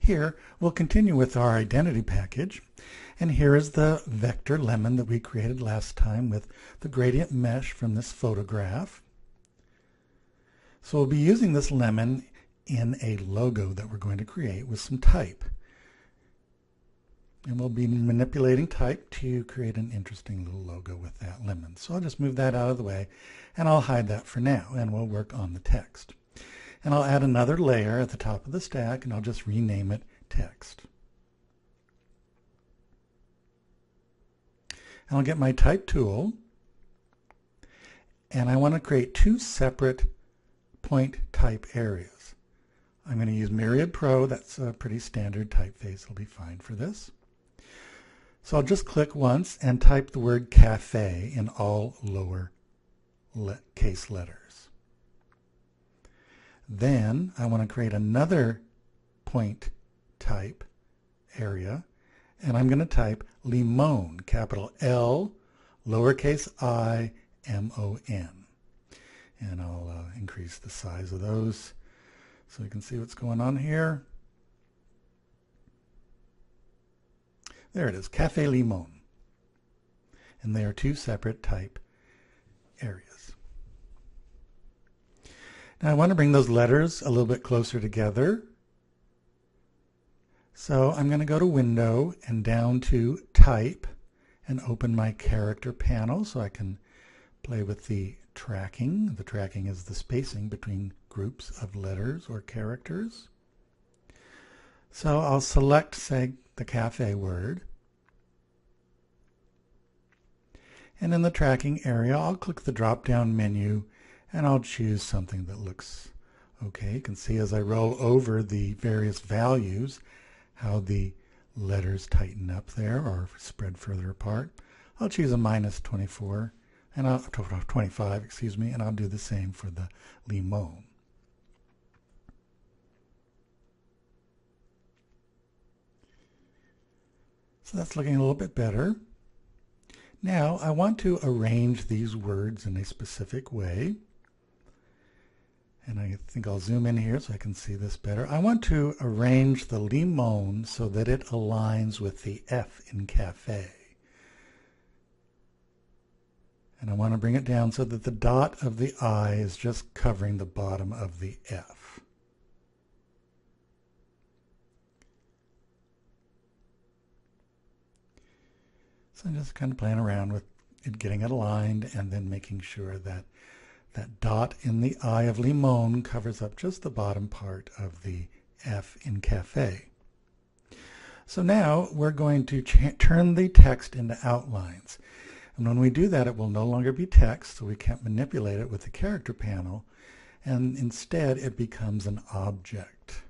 Here, we'll continue with our identity package. And here is the vector lemon that we created last time with the gradient mesh from this photograph. So we'll be using this lemon in a logo that we're going to create with some type. And we'll be manipulating type to create an interesting little logo with that lemon. So I'll just move that out of the way and I'll hide that for now and we'll work on the text. And I'll add another layer at the top of the stack and I'll just rename it text. And I'll get my type tool and I want to create two separate point type areas. I'm going to use Myriad Pro. That's a pretty standard typeface. It'll be fine for this. So I'll just click once and type the word cafe in all lower case letters. Then I want to create another point type area and I'm going to type limon, capital L, lowercase I, M-O-N. And I'll increase the size of those so you can see what's going on here. There it is, Cafe Limon. And they are two separate type areas. Now I want to bring those letters a little bit closer together. So I'm going to go to Window and down to Type and open my character panel so I can play with the tracking. The tracking is the spacing between groups of letters or characters. So I'll select, say, the cafe word. And in the tracking area, I'll click the drop-down menu and I'll choose something that looks okay. You can see as I roll over the various values how the letters tighten up there or spread further apart. I'll choose a -24 and I'll 25, excuse me, and I'll do the same for the limon. So that's looking a little bit better. Now I want to arrange these words in a specific way. And I think I'll zoom in here so I can see this better. I want to arrange the limon so that it aligns with the F in cafe. And I want to bring it down so that the dot of the I is just covering the bottom of the F. So I'm just kind of playing around with it, getting it aligned and then making sure that that dot in the I of limon covers up just the bottom part of the F in cafe. So now we're going to turn the text into outlines. And when we do that, it will no longer be text, so we can't manipulate it with the character panel, and instead it becomes an object.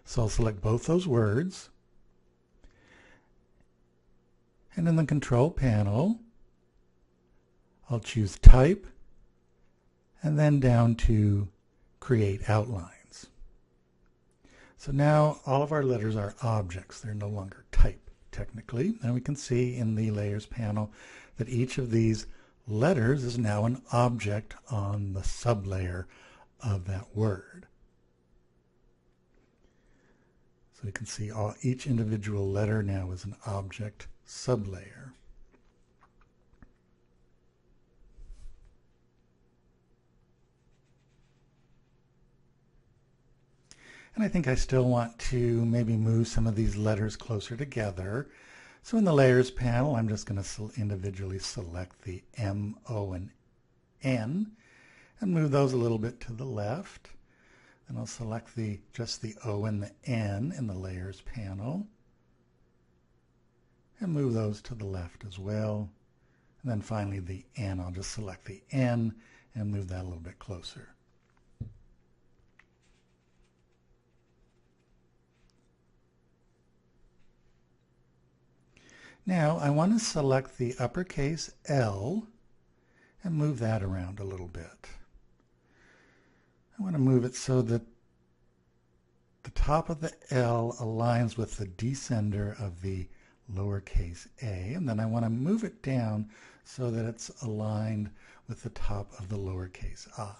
So I'll select both those words. And in the control panel, I'll choose type and then down to create outlines. So now all of our letters are objects. They're no longer type technically. And we can see in the layers panel that each of these letters is now an object on the sublayer of that word. So we can see each individual letter now is an object sublayer. And I think I still want to maybe move some of these letters closer together. So in the layers panel, I'm just going to individually select the M, O, and N and move those a little bit to the left. And I'll select just the O and the N in the layers panel and move those to the left as well. And then finally the N, I'll just select the N and move that a little bit closer. Now I want to select the uppercase L and move that around a little bit. I want to move it so that the top of the L aligns with the descender of the lowercase a, and then I want to move it down so that it's aligned with the top of the lowercase I.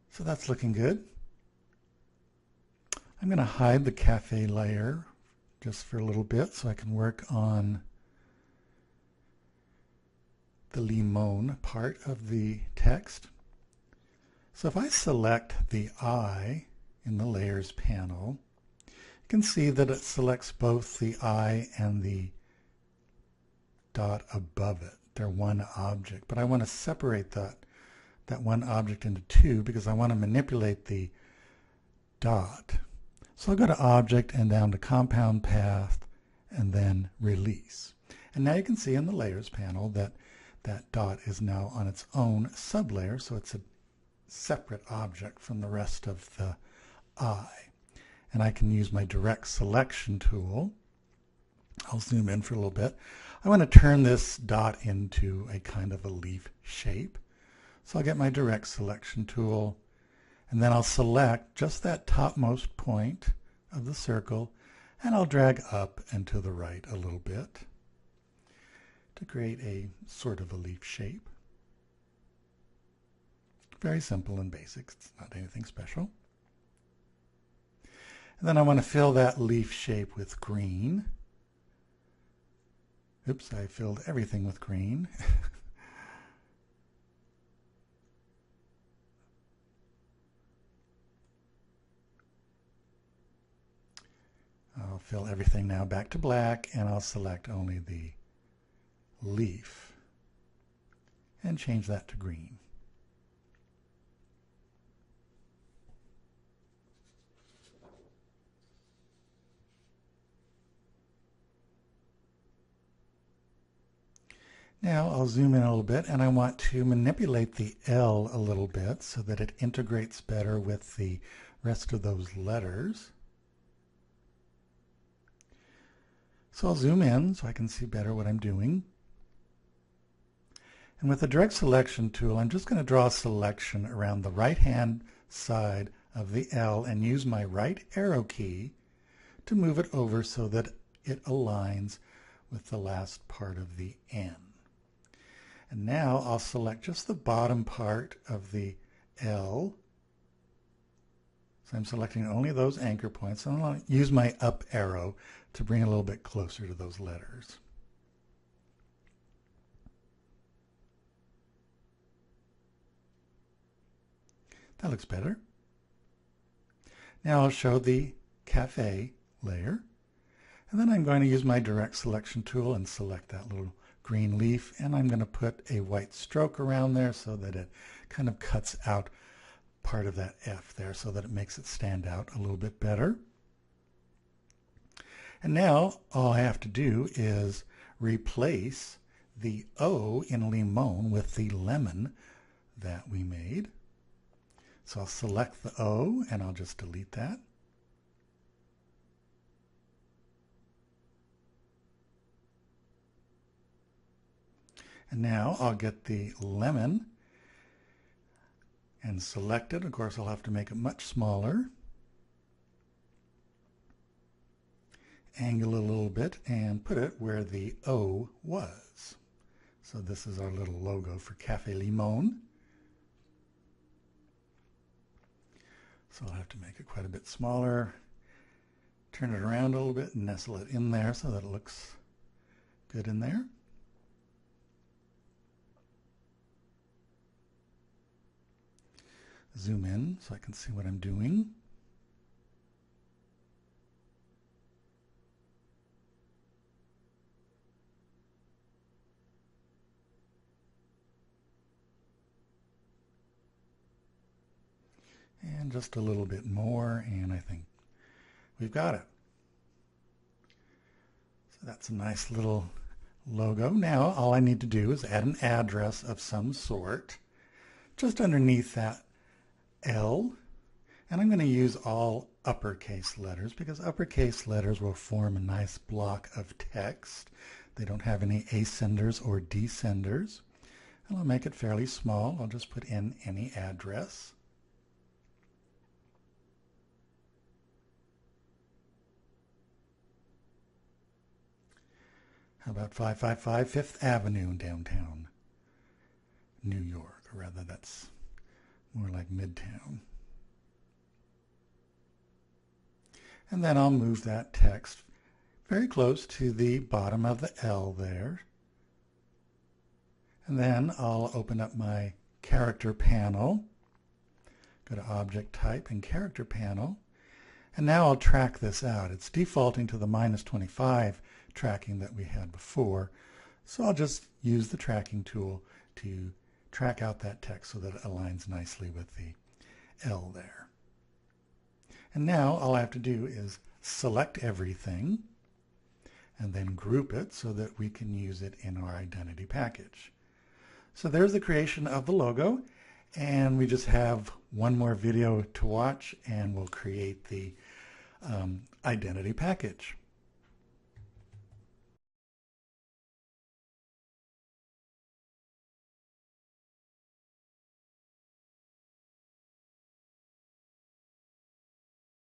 So that's looking good. I'm going to hide the cafe layer just for a little bit so I can work on the limon part of the text. So if I select the I in the layers panel, you can see that it selects both the I and the dot above it. They're one object, but I want to separate that one object into two because I want to manipulate the dot. So I'll go to Object and down to Compound Path and then Release. And now you can see in the Layers panel that that dot is now on its own sublayer, so it's a separate object from the rest of the eye. And I can use my Direct Selection tool. I'll zoom in for a little bit. I want to turn this dot into a kind of a leaf shape. So I'll get my Direct Selection tool, and then I'll select just that topmost point of the circle, and I'll drag up and to the right a little bit to create a sort of a leaf shape. Very simple and basic. It's not anything special. And then I want to fill that leaf shape with green. Oops, I filled everything with green. I'll fill everything now back to black, and I'll select only the leaf and change that to green. Now I'll zoom in a little bit, and I want to manipulate the L a little bit so that it integrates better with the rest of those letters. So I'll zoom in so I can see better what I'm doing. And with the Direct Selection tool, I'm just going to draw a selection around the right-hand side of the L and use my right arrow key to move it over so that it aligns with the last part of the N. And now I'll select just the bottom part of the L. So I'm selecting only those anchor points, and I'll use my up arrow to bring it a little bit closer to those letters. That looks better. Now I'll show the cafe layer, and then I'm going to use my Direct Selection tool and select that little green leaf, and I'm going to put a white stroke around there so that it kind of cuts out part of that F there so that it makes it stand out a little bit better. And now all I have to do is replace the O in limon with the lemon that we made. So I'll select the O and I'll just delete that. And now I'll get the lemon and select it. Of course, I'll have to make it much smaller. Angle it a little bit and put it where the O was. So this is our little logo for Cafe Limon. So I'll have to make it quite a bit smaller, turn it around a little bit and nestle it in there so that it looks good in there. Zoom in so I can see what I'm doing. And just a little bit more, and I think we've got it. So that's a nice little logo. Now all I need to do is add an address of some sort just underneath that L, and I'm going to use all uppercase letters because uppercase letters will form a nice block of text. They don't have any ascenders or descenders. And I'll make it fairly small. I'll just put in any address. How about 555 Fifth Avenue in downtown New York? Or rather, that's more like Midtown. And then I'll move that text very close to the bottom of the L there. And then I'll open up my character panel. Go to Object Type and Character Panel. And now I'll track this out. It's defaulting to the -25 tracking that we had before. So I'll just use the tracking tool to track out that text so that it aligns nicely with the L there. And now all I have to do is select everything and then group it so that we can use it in our identity package. So there's the creation of the logo, and we just have one more video to watch and we'll create the identity package.